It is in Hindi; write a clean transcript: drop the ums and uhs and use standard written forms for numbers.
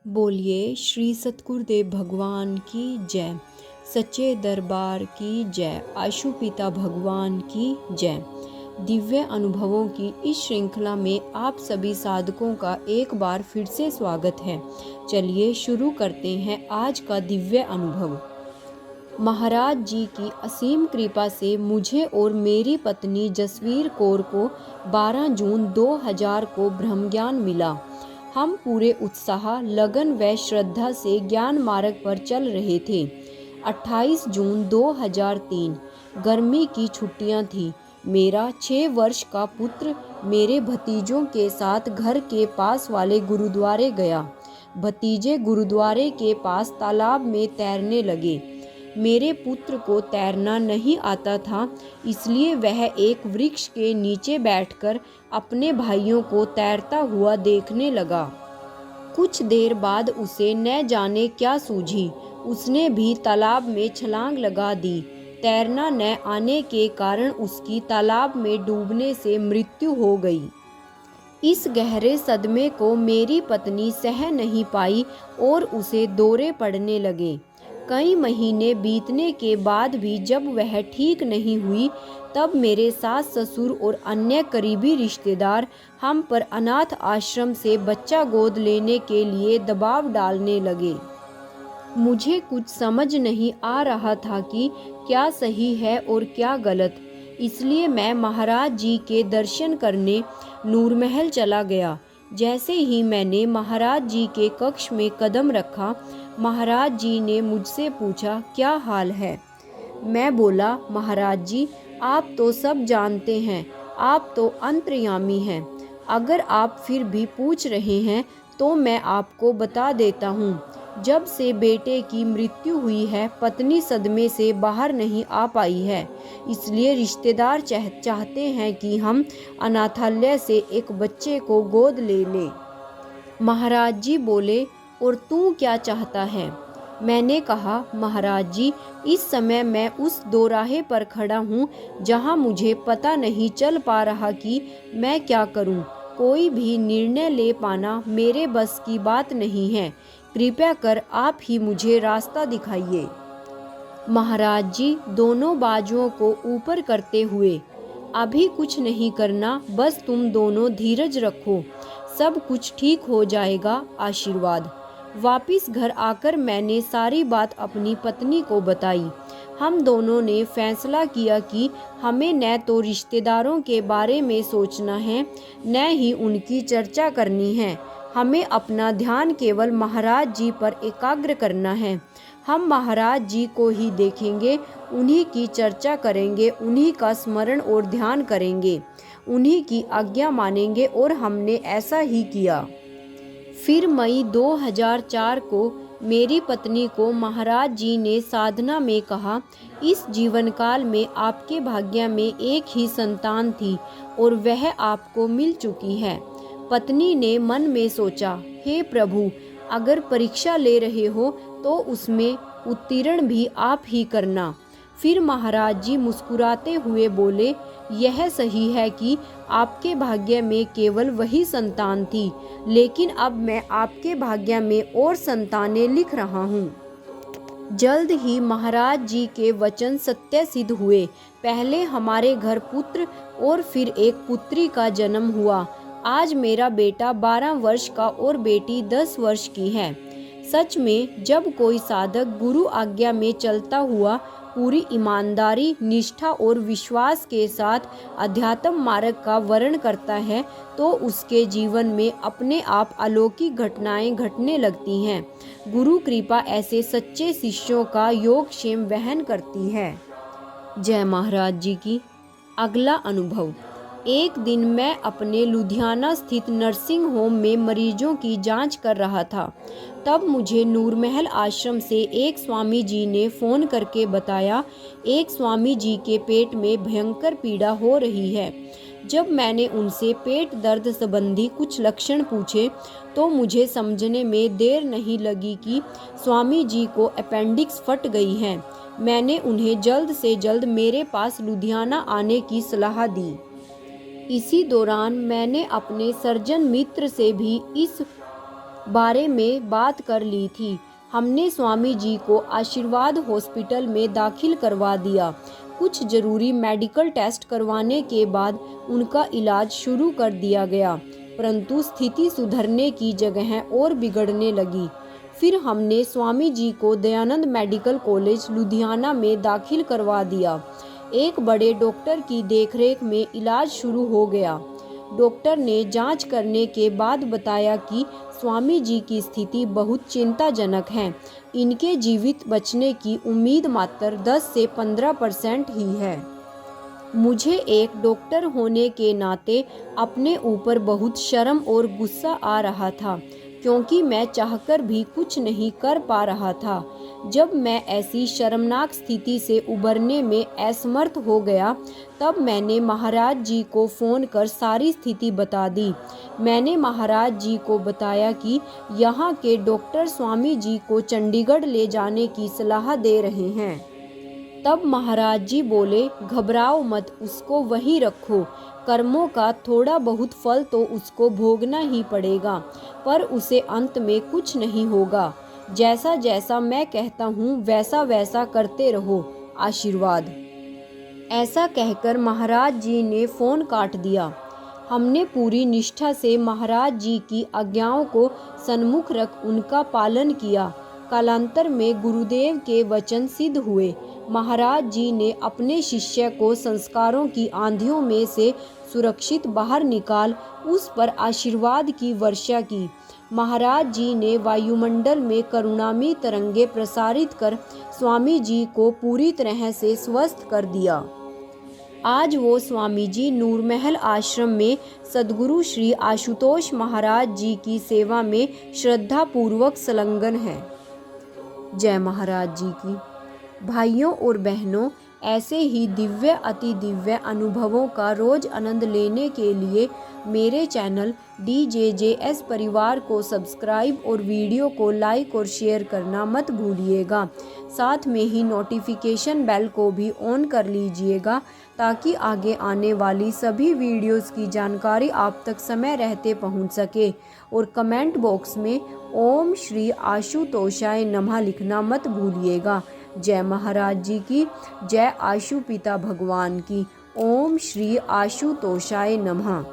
बोलिए श्री सतगुरुदेव भगवान की जय। सच्चे दरबार की जय। आशुपिता भगवान की जय। दिव्य अनुभवों की इस श्रृंखला में आप सभी साधकों का एक बार फिर से स्वागत है। चलिए शुरू करते हैं आज का दिव्य अनुभव। महाराज जी की असीम कृपा से मुझे और मेरी पत्नी जसवीर कौर को 12 जून 2000 को ब्रह्म ज्ञान मिला। हम पूरे उत्साह, लगन व श्रद्धा से ज्ञान मार्ग पर चल रहे थे। 28 जून 2003 गर्मी की छुट्टियां थी। मेरा 6 वर्ष का पुत्र मेरे भतीजों के साथ घर के पास वाले गुरुद्वारे गया। भतीजे गुरुद्वारे के पास तालाब में तैरने लगे। मेरे पुत्र को तैरना नहीं आता था, इसलिए वह एक वृक्ष के नीचे बैठकर अपने भाइयों को तैरता हुआ देखने लगा। कुछ देर बाद उसे न जाने क्या सूझी, उसने भी तालाब में छलांग लगा दी। तैरना न आने के कारण उसकी तालाब में डूबने से मृत्यु हो गई। इस गहरे सदमे को मेरी पत्नी सह नहीं पाई और उसे दौरे पड़ने लगे। कई महीने बीतने के बाद भी जब वह ठीक नहीं हुई, तब मेरे सास ससुर और अन्य करीबी रिश्तेदार हम पर अनाथ आश्रम से बच्चा गोद लेने के लिए दबाव डालने लगे। मुझे कुछ समझ नहीं आ रहा था कि क्या सही है और क्या गलत, इसलिए मैं महाराज जी के दर्शन करने नूरमहल चला गया। जैसे ही मैंने महाराज जी के कक्ष में कदम रखा, महाराज जी ने मुझसे पूछा, क्या हाल है? मैं बोला, महाराज जी आप तो सब जानते हैं, आप तो अंतर्यामी हैं। अगर आप फिर भी पूछ रहे हैं तो मैं आपको बता देता हूँ। जब से बेटे की मृत्यु हुई है, पत्नी सदमे से बाहर नहीं आ पाई है, इसलिए रिश्तेदार चाहते हैं कि हम अनाथालय से एक बच्चे को गोद ले लें। महाराज जी बोले, और तू क्या चाहता है? मैंने कहा, महाराज जी इस समय मैं उस दोराहे पर खड़ा हूँ जहाँ मुझे पता नहीं चल पा रहा कि मैं क्या करूँ। कोई भी निर्णय ले पाना मेरे बस की बात नहीं है। कृपया कर आप ही मुझे रास्ता दिखाइए। महाराज जी दोनों बाजुओं को ऊपर करते हुए, अभी कुछ नहीं करना, बस तुम दोनों धीरज रखो, सब कुछ ठीक हो जाएगा, आशीर्वाद। वापिस घर आकर मैंने सारी बात अपनी पत्नी को बताई। हम दोनों ने फैसला किया कि हमें न तो रिश्तेदारों के बारे में सोचना है, न ही उनकी चर्चा करनी है। हमें अपना ध्यान केवल महाराज जी पर एकाग्र करना है। हम महाराज जी को ही देखेंगे, उन्हीं की चर्चा करेंगे, उन्हीं का स्मरण और ध्यान करेंगे, उन्हीं की आज्ञा मानेंगे, और हमने ऐसा ही किया। फिर मई 2004 को मेरी पत्नी को महाराज जी ने साधना में कहा, इस जीवन काल में आपके भाग्य में एक ही संतान थी और वह आपको मिल चुकी है। पत्नी ने मन में सोचा, हे प्रभु, अगर परीक्षा ले रहे हो तो उसमें उत्तीर्ण भी आप ही करना। फिर महाराज जी मुस्कुराते हुए बोले, यह सही है कि आपके भाग्य में केवल वही संतान थी, लेकिन अब मैं आपके भाग्य में और संतानें लिख रहा हूँ। जल्द ही महाराज जी के वचन सत्य सिद्ध हुए। पहले हमारे घर पुत्र और फिर एक पुत्री का जन्म हुआ। आज मेरा बेटा 12 वर्ष का और बेटी 10 वर्ष की है। सच में जब कोई साधक गुरु आज्ञा में चलता हुआ पूरी ईमानदारी, निष्ठा और विश्वास के साथ अध्यात्म मार्ग का वर्ण करता है, तो उसके जीवन में अपने आप अलौकिक घटनाएं घटने लगती हैं। गुरु कृपा ऐसे सच्चे शिष्यों का योगक्षेम वहन करती है। जय महाराज जी की। अगला अनुभव। एक दिन मैं अपने लुधियाना स्थित नर्सिंग होम में मरीजों की जांच कर रहा था। तब मुझे नूरमहल आश्रम से एक स्वामी जी ने फ़ोन करके बताया, एक स्वामी जी के पेट में भयंकर पीड़ा हो रही है। जब मैंने उनसे पेट दर्द संबंधी कुछ लक्षण पूछे तो मुझे समझने में देर नहीं लगी कि स्वामी जी को अपेंडिक्स फट गई है। मैंने उन्हें जल्द से जल्द मेरे पास लुधियाना आने की सलाह दी। इसी दौरान मैंने अपने सर्जन मित्र से भी इस बारे में बात कर ली थी। हमने स्वामी जी को आशीर्वाद हॉस्पिटल में दाखिल करवा दिया। कुछ जरूरी मेडिकल टेस्ट करवाने के बाद उनका इलाज शुरू कर दिया गया, परंतु स्थिति सुधरने की जगह और बिगड़ने लगी। फिर हमने स्वामी जी को दयानंद मेडिकल कॉलेज लुधियाना में दाखिल करवा दिया। एक बड़े डॉक्टर की देखरेख में इलाज शुरू हो गया। डॉक्टर ने जांच करने के बाद बताया कि स्वामी जी की स्थिति बहुत चिंताजनक है। इनके जीवित बचने की उम्मीद मात्र 10 से 15% ही है। मुझे एक डॉक्टर होने के नाते अपने ऊपर बहुत शर्म और गुस्सा आ रहा था, क्योंकि मैं चाहकर भी कुछ नहीं कर पा रहा था। जब मैं ऐसी शर्मनाक स्थिति से उबरने में असमर्थ हो गया, तब मैंने महाराज जी को फ़ोन कर सारी स्थिति बता दी। मैंने महाराज जी को बताया कि यहाँ के डॉक्टर स्वामी जी को चंडीगढ़ ले जाने की सलाह दे रहे हैं। तब महाराज जी बोले, घबराओ मत, उसको वहीं रखो। कर्मों का थोड़ा बहुत फल तो उसको भोगना ही पड़ेगा, पर उसे अंत में कुछ नहीं होगा। जैसा जैसा मैं कहता हूँ वैसा वैसा करते रहो, आशीर्वाद। ऐसा कहकर महाराज जी ने फ़ोन काट दिया। हमने पूरी निष्ठा से महाराज जी की आज्ञाओं को सन्मुख रख उनका पालन किया। कालांतर में गुरुदेव के वचन सिद्ध हुए। महाराज जी ने अपने शिष्य को संस्कारों की आंधियों में से सुरक्षित बाहर निकाल उस पर आशीर्वाद की वर्षा की। महाराज जी ने वायुमंडल में करुणामयी तरंगे प्रसारित कर स्वामी जी को पूरी तरह से स्वस्थ कर दिया। आज वो स्वामी जी नूरमहल आश्रम में सद्गुरु श्री आशुतोष महाराज जी की सेवा में श्रद्धापूर्वक संलग्न है। जय महाराज जी की। भाइयों और बहनों, ऐसे ही दिव्य अति दिव्य अनुभवों का रोज आनंद लेने के लिए मेरे चैनल DJJS परिवार को सब्सक्राइब और वीडियो को लाइक और शेयर करना मत भूलिएगा। साथ में ही नोटिफिकेशन बेल को भी ऑन कर लीजिएगा, ताकि आगे आने वाली सभी वीडियोस की जानकारी आप तक समय रहते पहुंच सके। और कमेंट बॉक्स में ओम श्री आशुतोषाय नमः लिखना मत भूलिएगा। जय महाराज जी की। जय आशु पिता भगवान की। ओम श्री आशुतोषाय नमः।